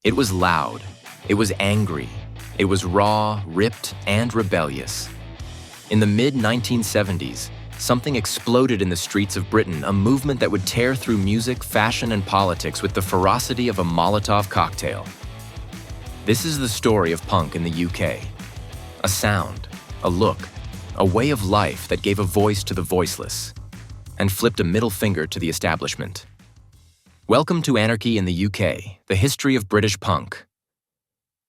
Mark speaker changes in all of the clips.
Speaker 1: It was loud, it was angry, it was raw, ripped, and rebellious. In the mid-1970s, something exploded in the streets of Britain, a movement that would tear through music, fashion, and politics with the ferocity of a Molotov cocktail. This is the story of punk in the UK. A sound, a look, a way of life that gave a voice to the voiceless, and flipped a middle finger to the establishment. Welcome to Anarchy in the UK, the history of British punk.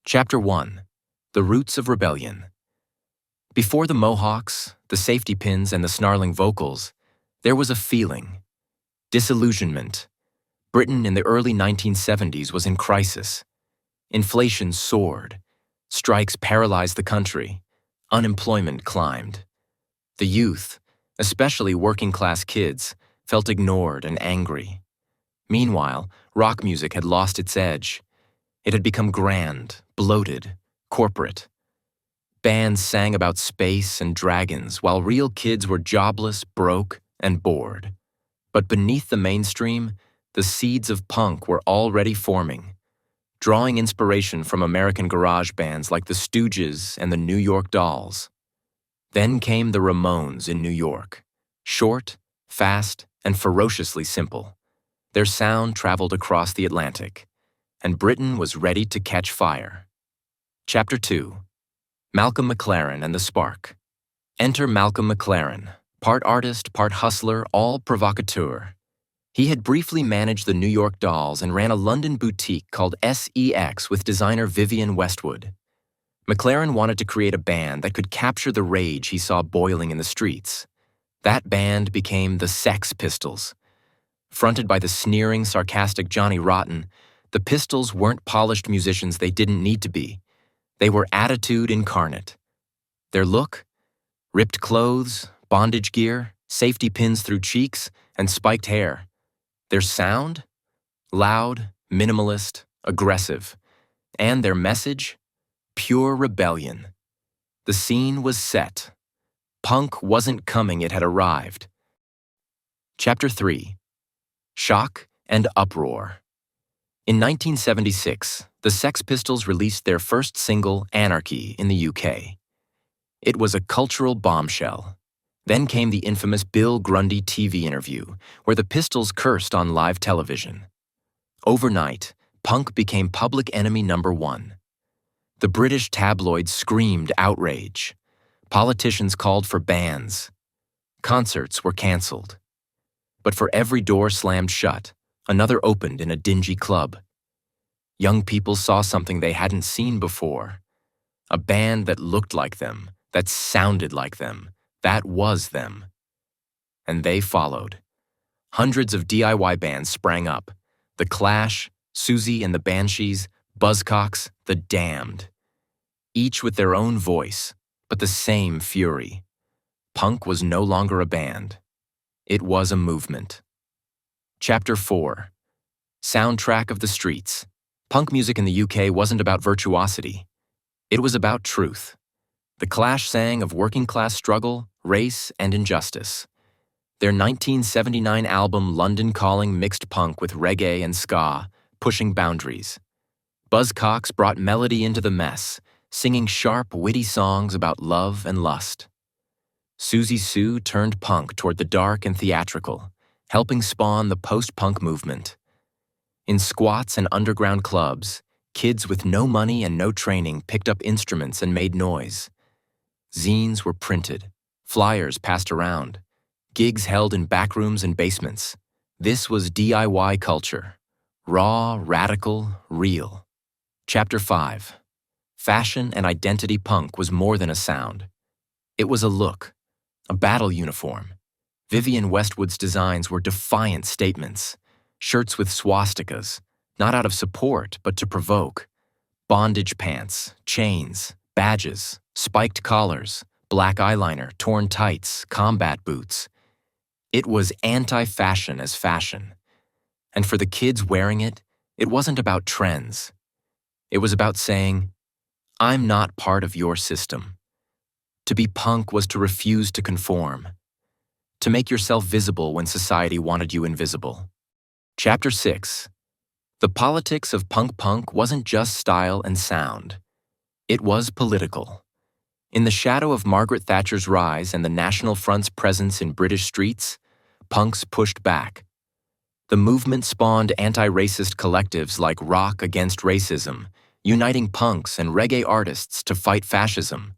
Speaker 1: Chapter 1. The Roots of Rebellion. Before the mohawks, the safety pins, and the snarling vocals, there was a feeling. Disillusionment. Britain in the early 1970s was in crisis. Inflation soared. Strikes paralyzed the country. Unemployment climbed. The youth, especially working-class kids, felt ignored and angry. Meanwhile, rock music had lost its edge. It had become grand, bloated, corporate. Bands sang about space and dragons, while real kids were jobless, broke, and bored. But beneath the mainstream, the seeds of punk were already forming, drawing inspiration from American garage bands like the Stooges and the New York Dolls. Then came the Ramones in New York, short, fast, and ferociously simple. Their sound traveled across the Atlantic, and Britain was ready to catch fire. Chapter 2. Malcolm McLaren and the Spark. Enter Malcolm McLaren, part artist, part hustler, all provocateur. He had briefly managed the New York Dolls and ran a London boutique called SEX with designer Vivienne Westwood. McLaren wanted to create a band that could capture the rage he saw boiling in the streets. That band became the Sex Pistols. Fronted by the sneering, sarcastic Johnny Rotten, the Pistols weren't polished musicians they didn't need to be. They were attitude incarnate. Their look? Ripped clothes, bondage gear, safety pins through cheeks, and spiked hair. Their sound? Loud, minimalist, aggressive. And their message? Pure rebellion. The scene was set. Punk wasn't coming, it had arrived. Chapter 3. Shock and Uproar. In 1976, the Sex Pistols released their first single, Anarchy, in the UK. It was a cultural bombshell. Then came the infamous Bill Grundy TV interview, where the Pistols cursed on live television. Overnight, punk became public enemy number one. The British tabloids screamed outrage. Politicians called for bans. Concerts were cancelled. But for every door slammed shut, another opened in a dingy club. Young people saw something they hadn't seen before. A band that looked like them, that sounded like them, that was them. And they followed. Hundreds of DIY bands sprang up. The Clash, Siouxsie and the Banshees, Buzzcocks, the Damned. Each with their own voice, but the same fury. Punk was no longer a band. It was a movement. Chapter 4. Soundtrack of the Streets. Punk music in the UK wasn't about virtuosity. It was about truth. The Clash sang of working-class struggle, race, and injustice. Their 1979 album London Calling mixed punk with reggae and ska, pushing boundaries. Buzzcocks brought melody into the mess, singing sharp, witty songs about love and lust. Siouxsie Sioux turned punk toward the dark and theatrical, helping spawn the post-punk movement. In squats and underground clubs, kids with no money and no training picked up instruments and made noise. Zines were printed, flyers passed around, gigs held in backrooms and basements. This was DIY culture. Raw, radical, real. Chapter 5. Fashion and identity punk was more than a sound. It was a look, a battle uniform. Vivienne Westwood's designs were defiant statements. Shirts with swastikas, not out of support, but to provoke. Bondage pants, chains, badges, spiked collars, black eyeliner, torn tights, combat boots. It was anti-fashion as fashion. And for the kids wearing it, it wasn't about trends. It was about saying, I'm not part of your system. To be punk was to refuse to conform. To make yourself visible when society wanted you invisible. Chapter 6. The politics of punk wasn't just style and sound. It was political. In the shadow of Margaret Thatcher's rise and the National Front's presence in British streets, punks pushed back. The movement spawned anti-racist collectives like Rock Against Racism, uniting punks and reggae artists to fight fascism.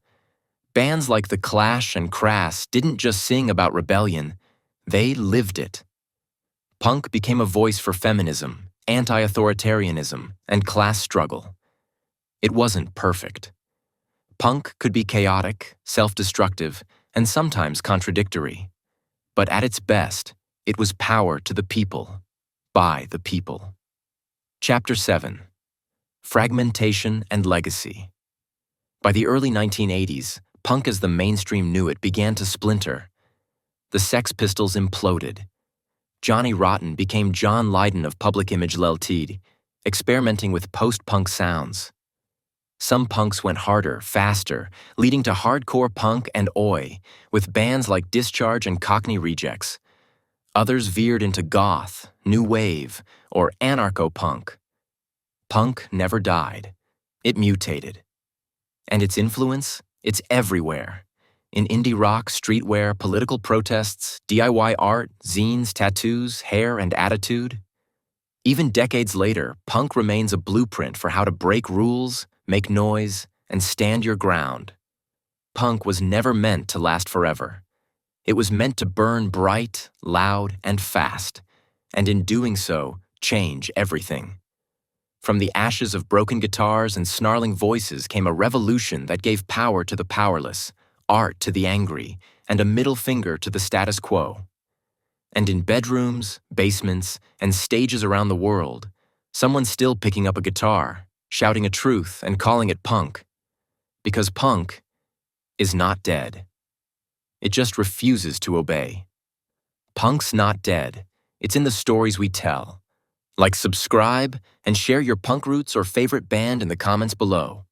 Speaker 1: Bands like The Clash and Crass didn't just sing about rebellion, they lived it. Punk became a voice for feminism, anti-authoritarianism, and class struggle. It wasn't perfect. Punk could be chaotic, self-destructive, and sometimes contradictory. But at its best, it was power to the people, by the people. Chapter 7. Fragmentation and Legacy. By the early 1980s, punk as the mainstream knew it began to splinter. The Sex Pistols imploded. Johnny Rotten became John Lydon of Public Image Ltd., experimenting with post-punk sounds. Some punks went harder, faster, leading to hardcore punk and oi, with bands like Discharge and Cockney Rejects. Others veered into goth, new wave, or anarcho-punk. Punk never died. It mutated. And its influence? It's everywhere. In indie rock, streetwear, political protests, DIY art, zines, tattoos, hair, and attitude. Even decades later, punk remains a blueprint for how to break rules, make noise, and stand your ground. Punk was never meant to last forever. It was meant to burn bright, loud, and fast, and in doing so, change everything. From the ashes of broken guitars and snarling voices came a revolution that gave power to the powerless, art to the angry, and a middle finger to the status quo. And in bedrooms, basements, and stages around the world, someone's still picking up a guitar, shouting a truth, and calling it punk. Because punk is not dead. It just refuses to obey. Punk's not dead. It's in the stories we tell. Like, subscribe, and share your punk roots or favorite band in the comments below.